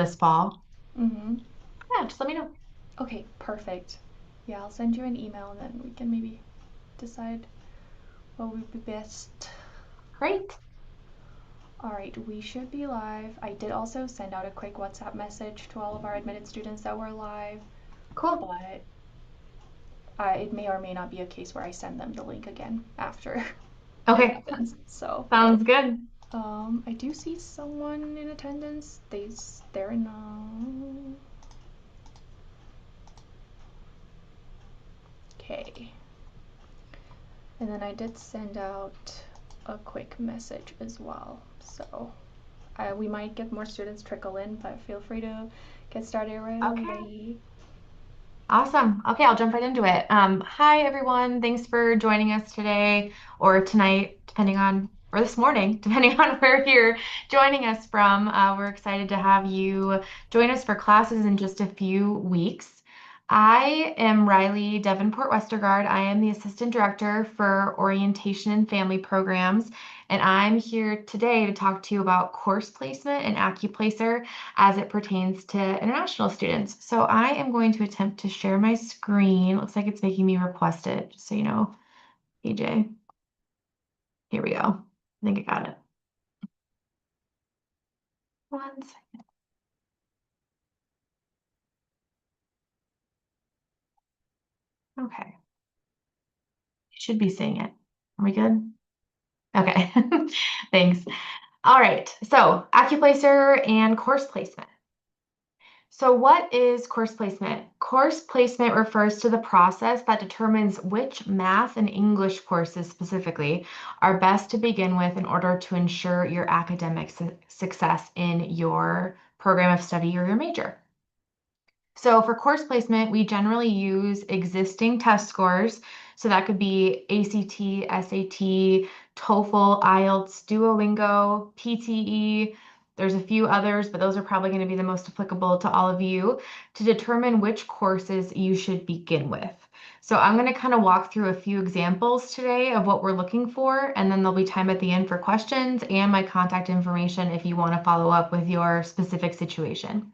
this fall, Mm-hmm. yeah, just let me know. Okay, perfect. Yeah, I'll send you an email and then we can maybe decide what would be best. Great. All right, we should be live. I did also send out a quick WhatsApp message to all of our admitted students that were live, Cool. but it may or may not be a case where I send them the link again after it Okay. happens. So, Sounds good. I do see someone in attendance. They're in. Okay. And then I did send out a quick message as well. So we might get more students trickle in, but feel free to get started right Okay. away. Awesome. Okay, I'll jump right into it. Hi, everyone. Thanks for joining us today or tonight, depending on, or this morning, depending on where you're joining us from. We're excited to have you join us for classes in just a few weeks. I am Riley Davenport Westergaard. I am the Assistant Director for Orientation and Family Programs, and I'm here today to talk to you about course placement and AccuPlacer as it pertains to international students. So I am going to attempt to share my screen. Looks like it's making me request it, just so you know, AJ. Here we go. I think I got it. One second. Okay. You should be seeing it. Are we good? Okay. Thanks. All right. So AccuPlacer and course placement. So what is course placement? Course placement refers to the process that determines which math and English courses specifically are best to begin with in order to ensure your academic success in your program of study or your major. So for course placement, we generally use existing test scores. So that could be ACT, SAT, TOEFL, IELTS, Duolingo, PTE. There's a few others, but those are probably going to be the most applicable to all of you to determine which courses you should begin with. So I'm going to kind of walk through a few examples today of what we're looking for, and then there'll be time at the end for questions and my contact information if you want to follow up with your specific situation.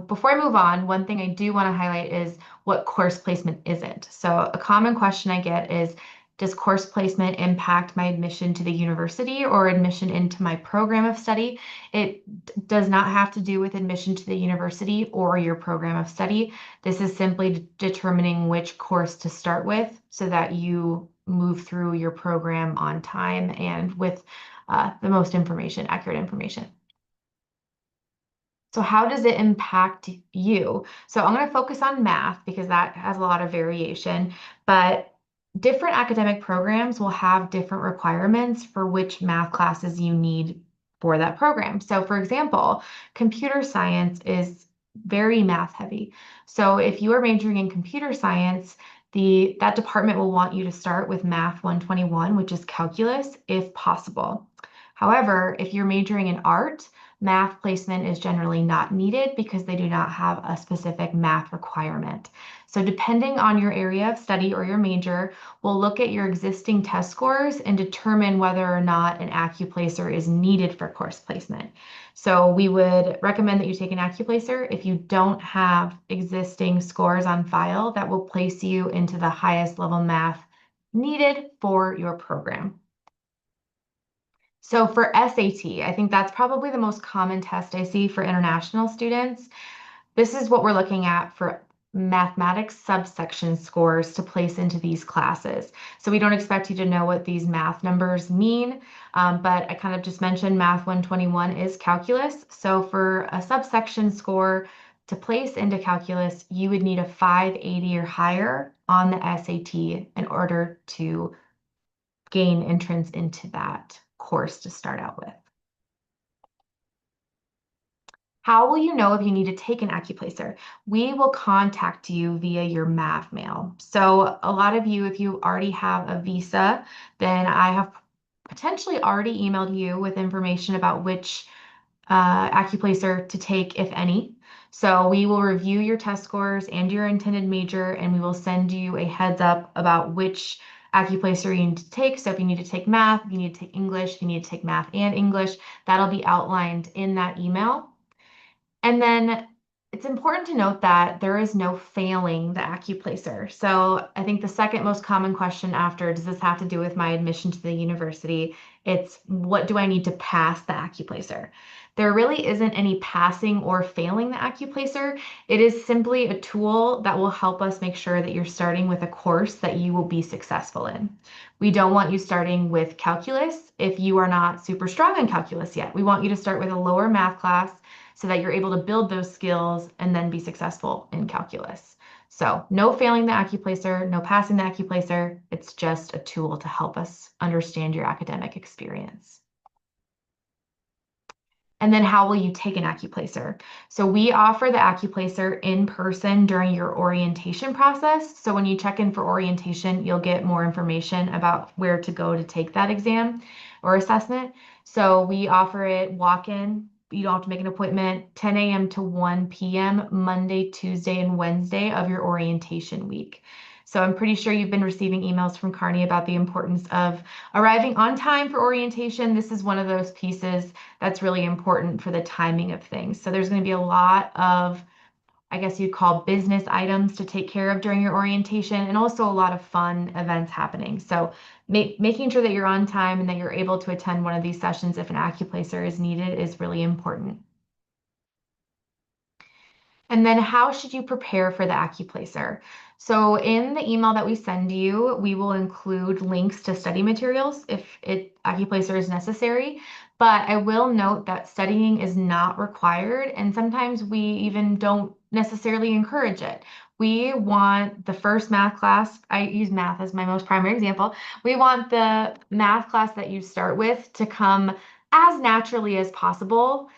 Before I move on, one thing I do want to highlight is what course placement isn't. So a common question I get is, does course placement impact my admission to the university or admission into my program of study? It does not have to do with admission to the university or your program of study. This is simply determining which course to start with so that you move through your program on time and with the most information, accurate information. So how does it impact you? So I'm going to focus on math because that has a lot of variation, but different academic programs will have different requirements for which math classes you need for that program. So for example, computer science is very math heavy. So if you are majoring in computer science, that department will want you to start with Math 121, which is calculus, if possible. However, if you're majoring in art, math placement is generally not needed because they do not have a specific math requirement. So depending on your area of study or your major, we'll look at your existing test scores and determine whether or not an AccuPlacer is needed for course placement. So we would recommend that you take an AccuPlacer if you don't have existing scores on file that will place you into the highest level math needed for your program. So for SAT, I think that's probably the most common test I see for international students. This is what we're looking at for mathematics subsection scores to place into these classes. So we don't expect you to know what these math numbers mean, but I kind of just mentioned Math 121 is calculus. So for a subsection score to place into calculus, you would need a 580 or higher on the SAT in order to gain entrance into that course to start out with. How will you know if you need to take an AccuPlacer? We will contact you via your math mail. So a lot of you, if you already have a visa, then I have potentially already emailed you with information about which AccuPlacer to take, if any. So we will review your test scores and your intended major, and we will send you a heads up about which AccuPlacer you need to take. So if you need to take math, if you need to take English, if you need to take math and English, that'll be outlined in that email. And then it's important to note that there is no failing the AccuPlacer. So I think the second most common question after, does this have to do with my admission to the university? It's what do I need to pass the AccuPlacer? There really isn't any passing or failing the AccuPlacer. It is simply a tool that will help us make sure that you're starting with a course that you will be successful in. We don't want you starting with calculus if you are not super strong in calculus yet. We want you to start with a lower math class so that you're able to build those skills and then be successful in calculus. So no failing the AccuPlacer, no passing the AccuPlacer. It's just a tool to help us understand your academic experience. And then how will you take an AccuPlacer? So we offer the AccuPlacer in person during your orientation process. So when you check in for orientation, you'll get more information about where to go to take that exam or assessment. So we offer it walk-in. You don't have to make an appointment, 10 a.m. to 1 p.m. Monday, Tuesday, and Wednesday of your orientation week. So I'm pretty sure you've been receiving emails from Kearney about the importance of arriving on time for orientation. This is one of those pieces that's really important for the timing of things. So there's going to be a lot of, I guess you'd call business items to take care of during your orientation, and also a lot of fun events happening. So making sure that you're on time and that you're able to attend one of these sessions if an AccuPlacer is needed is really important. And then how should you prepare for the AccuPlacer? So in the email that we send you, we will include links to study materials if AccuPlacer is necessary. But I will note that studying is not required, and sometimes we even don't necessarily encourage it. We want the first math class, I use math as my most primary example. We want the math class that you start with to come as naturally as possible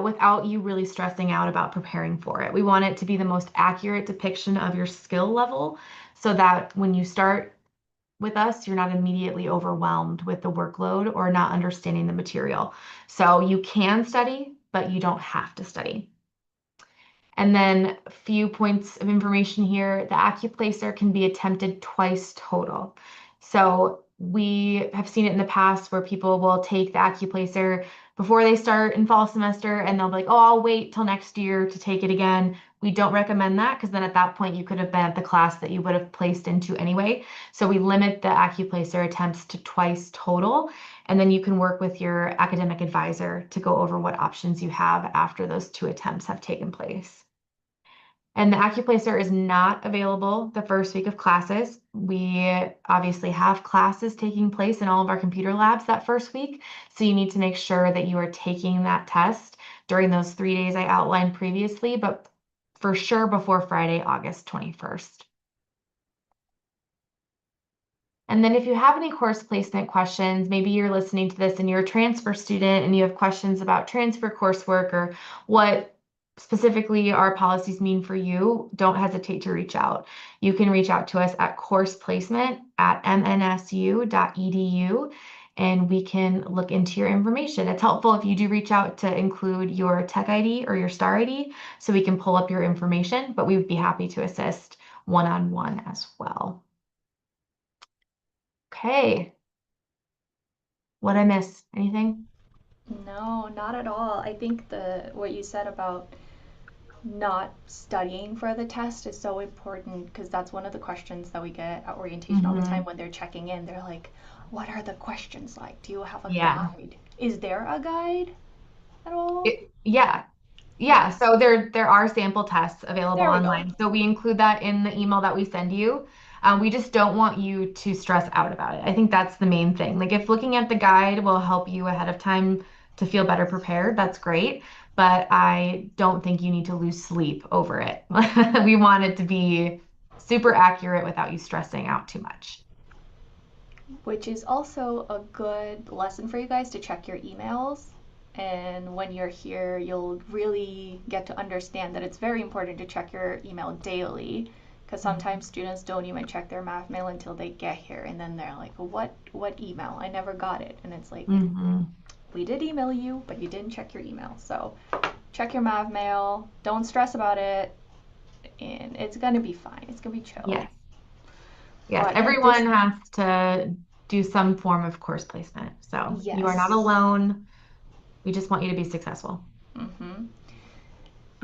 without you really stressing out about preparing for it. We want it to be the most accurate depiction of your skill level so that when you start with us, you're not immediately overwhelmed with the workload or not understanding the material. So you can study, but you don't have to study. And then a few points of information here. The AccuPlacer can be attempted twice total. So we have seen it in the past where people will take the AccuPlacer before they start in fall semester and they'll be like, oh, I'll wait till next year to take it again. We don't recommend that because then at that point you could have been at the class that you would have placed into anyway. So we limit the AccuPlacer attempts to twice total. And then you can work with your academic advisor to go over what options you have after those two attempts have taken place. And the AccuPlacer is not available the first week of classes. We obviously have classes taking place in all of our computer labs that first week. So you need to make sure that you are taking that test during those 3 days I outlined previously, but for sure before Friday, August 21st. And then if you have any course placement questions, maybe you're listening to this and you're a transfer student and you have questions about transfer coursework or what specifically our policies mean for you, don't hesitate to reach out. You can reach out to us at courseplacement@mnsu.edu and we can look into your information. It's helpful if you do reach out to include your tech ID or your STAR ID so we can pull up your information, but we would be happy to assist one-on-one as well. Okay. What'd I miss? Anything? No, not at all. I think the what you said about not studying for the test is so important because that's one of the questions that we get at orientation all the time Hmm. when they're checking in. They're like, "What are the questions like? Do you have a Yeah. guide? Is there a guide at all?" Yeah. Yeah. Yes. So there are sample tests available There we go. online. So we include that in the email that we send you. We just don't want you to stress out about it. I think that's the main thing. Like if looking at the guide will help you ahead of time to feel better prepared, that's great. But I don't think you need to lose sleep over it. We want it to be super accurate without you stressing out too much. Which is also a good lesson for you guys to check your emails. And when you're here, you'll really get to understand that it's very important to check your email daily because sometimes students don't even check their math mail until they get here and then they're like, what email? I never got it. And it's like, Hmm. we did email you, but you didn't check your email. So check your math mail, don't stress about it, and it's gonna be fine. It's gonna be chill. Yes. Yes, But yeah, this everyone has to do some form of course placement. So you are not yes. alone. We just want you to be successful. Mm-hmm.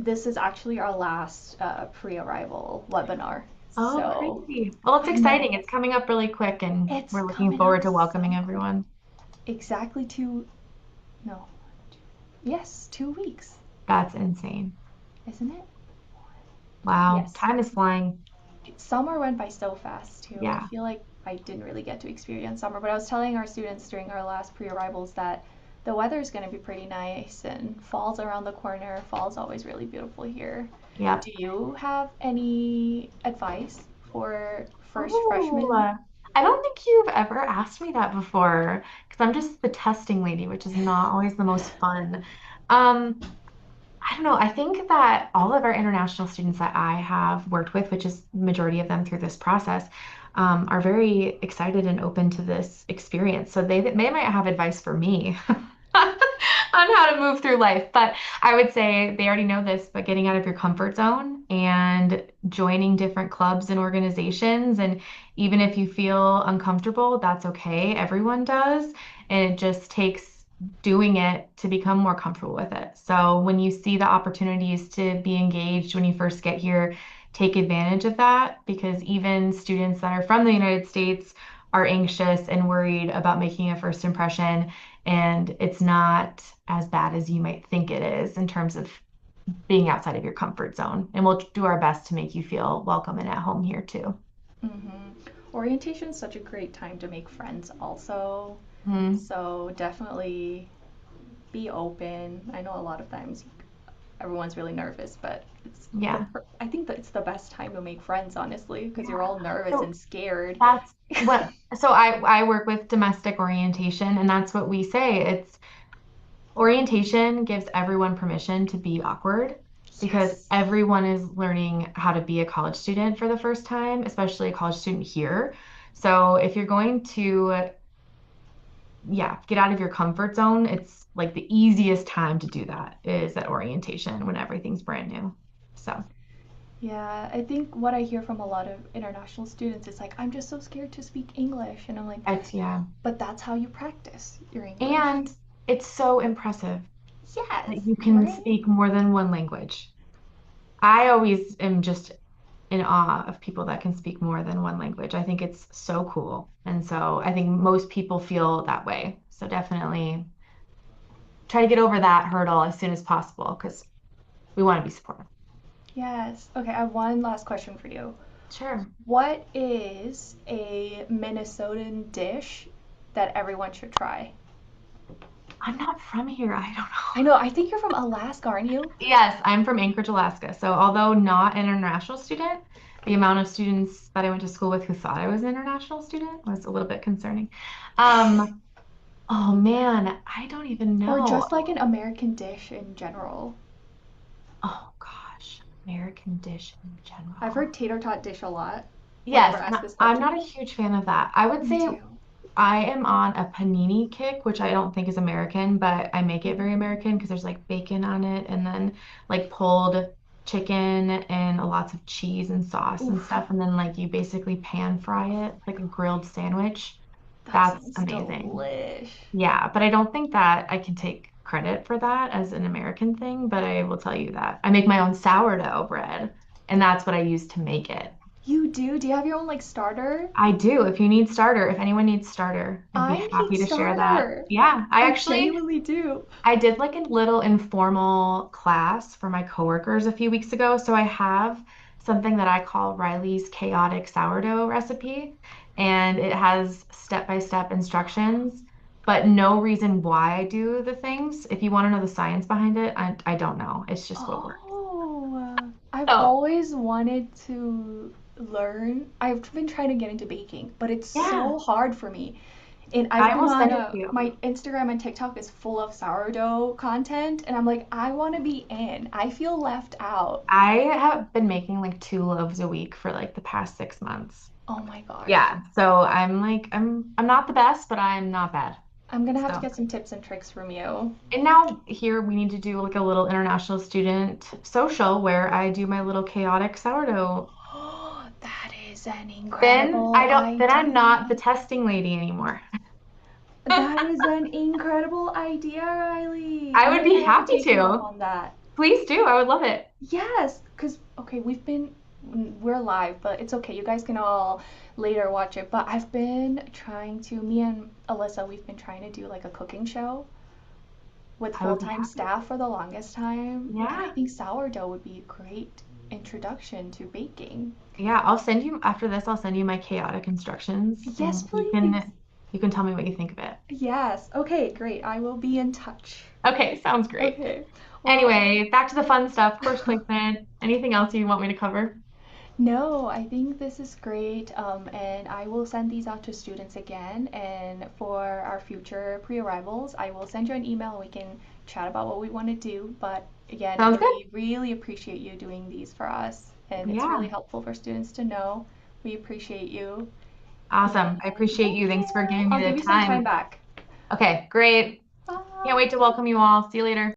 this is actually our last pre-arrival webinar. Oh, So crazy. Well, it's I exciting. know It's coming up really quick, and it's we're looking coming up forward to welcoming so everyone. exactly no, yes, 2 weeks, That's insane. isn't it? Wow. Yes. Time is flying. Summer went by so fast too. I Yeah. feel like I didn't really get to experience summer, but I was telling our students during our last pre-arrivals that the weather is going to be pretty nice and fall's around the corner. Fall's always really beautiful here. Do Yep. you have any advice for first Oh, freshmen? I don't think you've ever asked me that before because I'm just the testing lady, which is not always the most fun. Um, I don't know. I think that all of our international students that I have worked with, which is the majority of them through this process, are very excited and open to this experience. So they might have advice for me on how to move through life. But I would say they already know this, but getting out of your comfort zone and joining different clubs and organizations. And even if you feel uncomfortable, that's okay. Everyone does. And it just takes doing it to become more comfortable with it. So when you see the opportunities to be engaged when you first get here, take advantage of that because even students that are from the United States are anxious and worried about making a first impression. And it's not as bad as you might think it is in terms of being outside of your comfort zone. And we'll do our best to make you feel welcome and at home here too. Mm-hmm. Orientation is such a great time to make friends also. Mhm. So definitely be open. I know a lot of times everyone's really nervous, but Yeah. I think that it's the best time to make friends, honestly, because you're Yeah. all nervous So and scared. that's what, so I work with domestic orientation, and that's what we say. It's orientation gives everyone permission to be awkward because Yes. everyone is learning how to be a college student for the first time, especially a college student here. So if you're going to, yeah, get out of your comfort zone, it's like the easiest time to do that is at orientation when everything's brand new. So Yeah, I think what I hear from a lot of international students is like, I'm just so scared to speak English. And I'm like, it's, yeah. but that's how you practice your English. And it's so impressive Yes, that you can right? speak more than one language. I always am just in awe of people that can speak more than one language. I think it's so cool. And so I think most people feel that way. So definitely try to get over that hurdle as soon as possible because we want to be supportive. Yes. Okay, I have one last question for you. Sure. What is a Minnesotan dish that everyone should try? I'm not from here. I don't I know. know, I think you're from Alaska, aren't you? Yes, I'm from Anchorage, Alaska. So although not an international student, the amount of students that I went to school with who thought I was an international student was a little bit concerning. Um, oh man, I don't even Or know. just like an American dish in general. Oh gosh, American dish in I've general. heard tater tot dish a lot whenever Yes, asked this I'm question. not a huge fan of that. I would Me say too. I am on a panini kick, which I don't think is American, but I make it very Mm. American because there's like bacon on it and then like pulled chicken and lots of cheese and sauce and Oof, stuff. And then like you basically pan fry it like a grilled sandwich. that That's sounds amazing. delish. Yeah, but I don't think that I can take credit for that as an American thing, but I will tell you that I make my own sourdough bread, and that's what I use to make it. You do? Do you have your own like starter? I do. If you need starter, if anyone needs starter, I'd be I need happy to share that. starter. Yeah, I genuinely do. I did like a little informal class for my coworkers a few weeks ago. So I have something that I call Riley's chaotic sourdough recipe, and it has step-by-step instructions, but no reason why I do the things. If you want to know the science behind it, I don't know. It's just what works. Oh, I've So, always wanted to learn. I've been trying to get into baking, but it's yeah, so hard for me. And I've I been will on send it to you. my Instagram and TikTok is full of sourdough content, and I'm like, I want to be in. I feel left out. I have been making like 2 loaves a week for like the past 6 months. Oh my gosh. Yeah, so I'm like I'm not the best, but I'm not bad. I'm gonna have to So, get some tips and tricks from you. and now here we need to do like a little international student social where I do my little chaotic sourdough. That is an Then incredible I'm not the idea. testing lady anymore. That is an incredible idea, Riley. I I'm would gonna be have to happy take you up to. on that. Please do. I would love it. Yes, because okay, we're live, but it's okay. You guys can all later watch it. But I've been trying to, me and Alyssa, we've been trying to do like a cooking show with I would be full-time happy. staff for the longest time, and I Yeah. think sourdough would be a great introduction to baking. Yeah, I'll send you after this, I'll send you my chaotic instructions Yes, and please. you can tell me what you think of it. Yes. Okay, great. I will be in touch. Okay, sounds great. Okay. Well, Anyway, back to the fun stuff, course placement. Anything else you want me to cover? no, I think this is great. And I will send these out to students again. And for our future pre-arrivals, I will send you an email and we can chat about what we want to do. But again, Sounds good? we really appreciate you doing these for us. And it's really Yeah. helpful for students to know. We appreciate you. Awesome. I And appreciate thank you. Thanks for you. giving me I'll the give you some time time. back. Okay, great. Can't wait to Bye. welcome you all. See you later.